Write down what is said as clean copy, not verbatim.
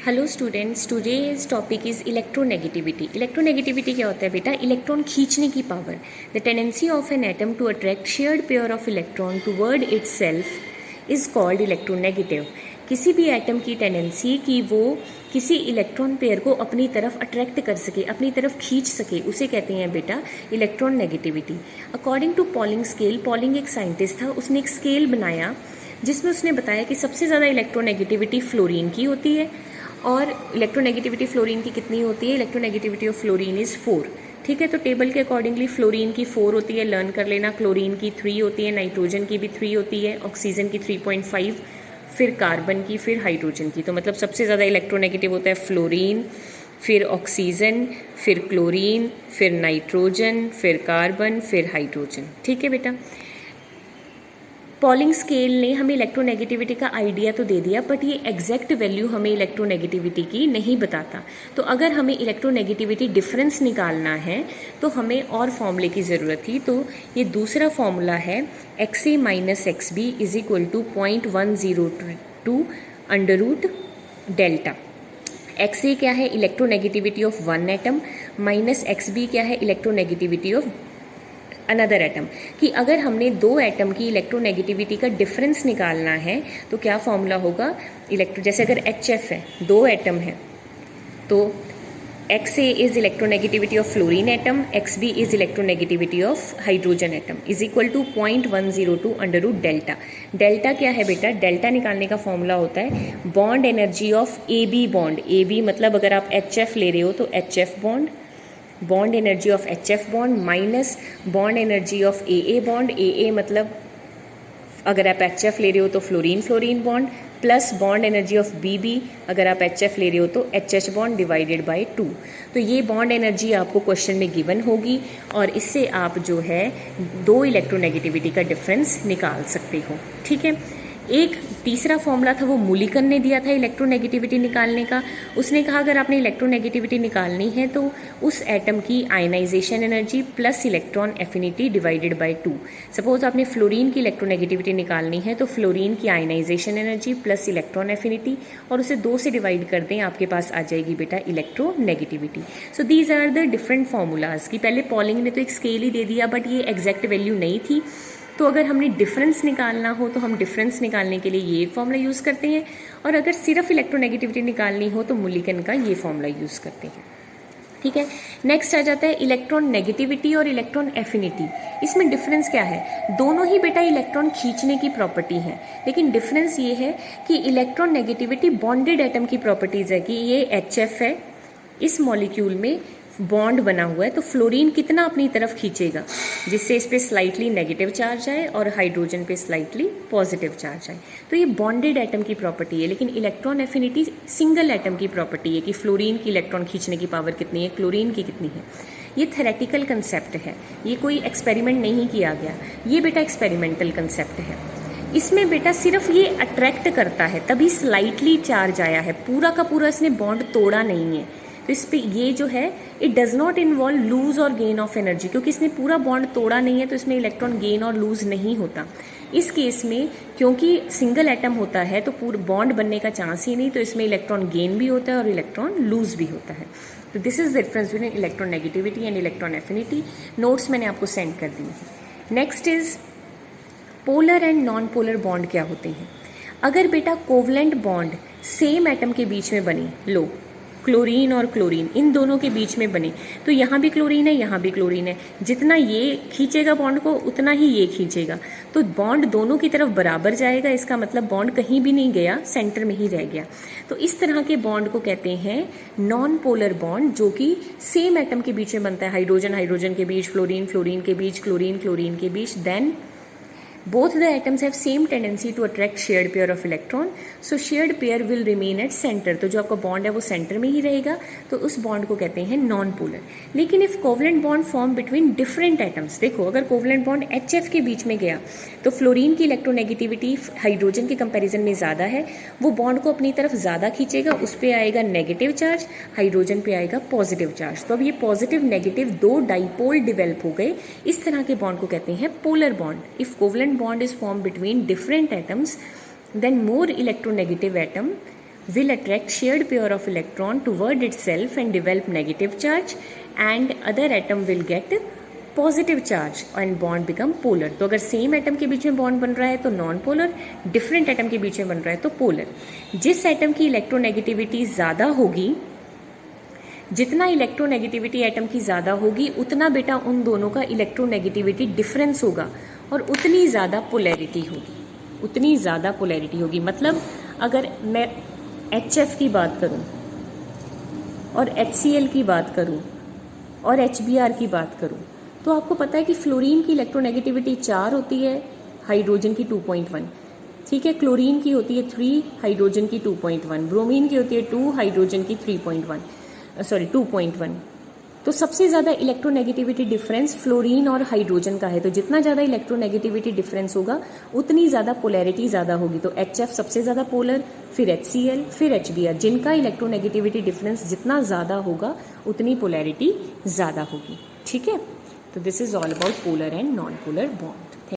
Hello students, today's topic is electronegativity. Electronegativity क्या होता है बेटा? इलेक्ट्रॉन खींचने की power. The tendency of an atom to attract shared pair of electron toward itself is called electronegative. किसी भी atom की टेंडेंसी कि वो किसी इलेक्ट्रॉन पेयर को अपनी तरफ अट्रैक्ट कर सके, अपनी तरफ खींच सके, उसे कहते हैं बेटा electron negativity. According to Pauling scale, Pauling एक साइंटिस्ट था, उसने एक स्केल बनाया जिसमें उसने बताया कि सबसे ज़्यादा इलेक्ट्रोनेगेटिविटी फ्लोरीन की होती है। और इलेक्ट्रोनेगेटिविटी फ्लोरीन की कितनी होती है? Electronegativity of fluorine is 4। ठीक है, तो टेबल के अकॉर्डिंगली फ्लोरीन की 4 होती है, लर्न कर लेना। क्लोरीन की 3 होती है, नाइट्रोजन की भी 3 होती है, ऑक्सीजन की 3.5, फिर कार्बन की, फिर हाइड्रोजन की। तो मतलब सबसे ज़्यादा इलेक्ट्रोनेगेटिव होता है फ्लोरीन, फिर ऑक्सीजन, फिर क्लोरीन, फिर नाइट्रोजन, फिर कार्बन, फिर हाइड्रोजन। ठीक है बेटा, पॉलिंग स्केल ने हमें इलेक्ट्रोनेगेटिविटी का आइडिया तो दे दिया, बट ये एग्जैक्ट वैल्यू हमें इलेक्ट्रोनेगेटिविटी की नहीं बताता। तो अगर हमें इलेक्ट्रोनेगेटिविटी डिफरेंस निकालना है तो हमें और फॉर्मूले की ज़रूरत थी। तो ये दूसरा फॉर्मूला है XA minus XB is equal to 0.102 under root delta. XA क्या है? Electronegativity of one atom, minus XB क्या है? Electronegativity of another atom. कि अगर हमने दो एटम की इलेक्ट्रोनेगेटिविटी का डिफरेंस निकालना है तो क्या फॉर्मूला होगा? जैसे अगर HF है, दो एटम है, तो XA is electronegativity of fluorine atom, XB is electronegativity of hydrogen atom is equal to 0.102 under root delta. Delta क्या है बेटा? डेल्टा निकालने का फॉर्मूला होता है bond energy of AB bond. AB मतलब अगर आप HF ले रहे हो तो HF bond, bond energy of HF bond minus bond energy of AA bond. AA मतलब अगर आप HF ले रहे हो तो fluorine fluorine bond, plus bond energy of BB अगर आप HF ले रहे हो तो HH बॉन्ड डिवाइडेड बाय 2। तो ये बॉन्ड एनर्जी आपको क्वेश्चन में गिवन होगी और इससे आप जो है दो इलेक्ट्रोनेगेटिविटी का डिफरेंस निकाल सकते हो। ठीक है, एक तीसरा फॉर्मूला था वो मूलिकन ने दिया था इलेक्ट्रोनेगेटिविटी निकालने का। उसने कहा अगर आपने इलेक्ट्रोनेगेटिविटी निकालनी है तो उस एटम की ionisation energy plus electron affinity divided by 2। Suppose आपने फ्लोरीन की इलेक्ट्रोनेगेटिविटी निकालनी है तो फ्लोरीन की ionisation energy plus electron affinity और उसे 2 से डिवाइड कर दें, आपके पास आ जाएगी बेटा electronegativity. So these are the different formulas. कि पहले पॉलिंग ने तो एक स्केल ही दे दिया बट ये एग्जैक्ट वैल्यू नहीं थी। तो अगर हमने डिफरेंस निकालना हो तो हम डिफरेंस निकालने के लिए ये फॉर्मूला यूज़ करते हैं, और अगर सिर्फ इलेक्ट्रोनेगेटिविटी निकालनी हो तो मूलिकन का ये फॉर्मूला यूज़ करते हैं। ठीक है, नेक्स्ट आ जाता है इलेक्ट्रॉन नेगेटिविटी और इलेक्ट्रॉन एफिनिटी। इसमें डिफरेंस क्या है? दोनों ही बेटा इलेक्ट्रॉन खींचने की प्रॉपर्टी है, लेकिन डिफरेंस ये है कि इलेक्ट्रॉन नेगेटिविटी बॉन्डेड एटम की प्रॉपर्टीज है। कि ये HF है, इस मॉलिक्यूल में बॉन्ड बना हुआ है, तो फ्लोरीन कितना अपनी तरफ खींचेगा जिससे इस पे स्लाइटली नेगेटिव चार्ज आए और हाइड्रोजन पे स्लाइटली पॉजिटिव चार्ज आए। तो ये बॉन्डेड एटम की प्रॉपर्टी है। लेकिन इलेक्ट्रॉन एफिनिटी सिंगल एटम की प्रॉपर्टी है कि फ्लोरीन की इलेक्ट्रॉन खींचने की पावर कितनी है, क्लोरीन की कितनी है। ये थेरेटिकल कंसेप्ट है, ये कोई एक्सपेरिमेंट नहीं किया गया, ये बेटा एक्सपेरिमेंटल कंसेप्ट है। इसमें बेटा सिर्फ ये अट्रैक्ट करता है तभी स्लाइटली चार्ज आया है, पूरा का पूरा इसने बॉन्ड तोड़ा नहीं है। तो इस पे ये जो है it does not involve lose और गेन ऑफ एनर्जी, क्योंकि इसने पूरा बॉन्ड तोड़ा नहीं है तो इसमें इलेक्ट्रॉन गेन और लूज नहीं होता। इस केस में क्योंकि सिंगल एटम होता है तो पूरा बॉन्ड बनने का चांस ही नहीं, तो इसमें इलेक्ट्रॉन गेन भी होता है और इलेक्ट्रॉन लूज भी होता है। तो this is the difference between electron negativity and electron affinity. Notes मैंने आपको सेंड कर दिए हैं। Next is polar and non polar bond क्या होते हैं। अगर बेटा कोवलेंट बॉन्ड सेम एटम के बीच में बने, लो क्लोरीन और क्लोरीन इन दोनों के बीच में बने, तो यहाँ भी क्लोरीन है यहाँ भी क्लोरीन है, जितना ये खींचेगा बॉन्ड को उतना ही ये खींचेगा, तो बॉन्ड दोनों की तरफ बराबर जाएगा। इसका मतलब बॉन्ड कहीं भी नहीं गया, सेंटर में ही रह गया। तो इस तरह के बॉन्ड को कहते हैं नॉन पोलर बॉन्ड, जो कि सेम एटम के बीच में बनता है। हाइड्रोजन हाइड्रोजन के बीच, फ्लोरीन फ्लोरीन के बीच, क्लोरीन क्लोरीन के बीच। Then both the atoms have same tendency to attract shared pair of electron, so shared pair will remain at center। तो जो आपका बॉन्ड है वो सेंटर में ही रहेगा, तो उस बॉन्ड को कहते हैं नॉन पोलर। लेकिन if covalent bond form between different atoms, देखो अगर कोवलेंट बॉन्ड HF के बीच में गया तो फ्लोरीन की इलेक्ट्रोनेगेटिविटी हाइड्रोजन के कंपैरिजन में ज़्यादा है, वो बॉन्ड को अपनी तरफ ज़्यादा खींचेगा, उस पर आएगा नेगेटिव चार्ज, हाइड्रोजन पे आएगा पॉजिटिव चार्ज। तो अब ये पॉजिटिव नेगेटिव दो डाइपोल डिवेल्प हो गए, इस तरह के बॉन्ड को कहते हैं polar bond. If covalent bond is formed between different atoms, then more electronegative atom will attract shared pair of electron toward itself and develop negative charge, and other atom will get positive charge and bond become polar. तो अगर same atom के बीच में bond बन रहा है तो non polar, different atom के बीच में बन रहा है तो पोलर। जिस एटम की इलेक्ट्रोनेगेटिविटी ज़्यादा होगी, जितना इलेक्ट्रोनेगेटिविटी एटम की ज़्यादा होगी उतना बेटा उन दोनों का इलेक्ट्रोनेगेटिविटी डिफरेंस होगा और उतनी ज़्यादा पोलैरिटी होगी, उतनी ज़्यादा पोलैरिटी होगी। मतलब अगर मैं HF की बात करूं और HCl की बात करूं और HBr की बात करूं तो आपको पता है कि फ्लोरीन की इलेक्ट्रोनेगेटिविटी 4 होती है, हाइड्रोजन की 2.1, ठीक है। क्लोरीन की होती है 3, हाइड्रोजन की 2.1, ब्रोमीन की होती है 2, हाइड्रोजन की 2.1। तो सबसे ज़्यादा इलेक्ट्रोनेगेटिविटी डिफरेंस फ्लोरीन और हाइड्रोजन का है। तो जितना ज़्यादा इलेक्ट्रोनेगेटिविटी डिफरेंस होगा उतनी ज़्यादा पोलैरिटी ज़्यादा होगी। तो HF सबसे ज़्यादा पोलर, फिर HCl, फिर HBr। जिनका इलेक्ट्रोनेगेटिविटी डिफरेंस जितना ज़्यादा होगा उतनी पोलैरिटी ज़्यादा होगी, ठीक है। तो this is all about polar and non polar bond.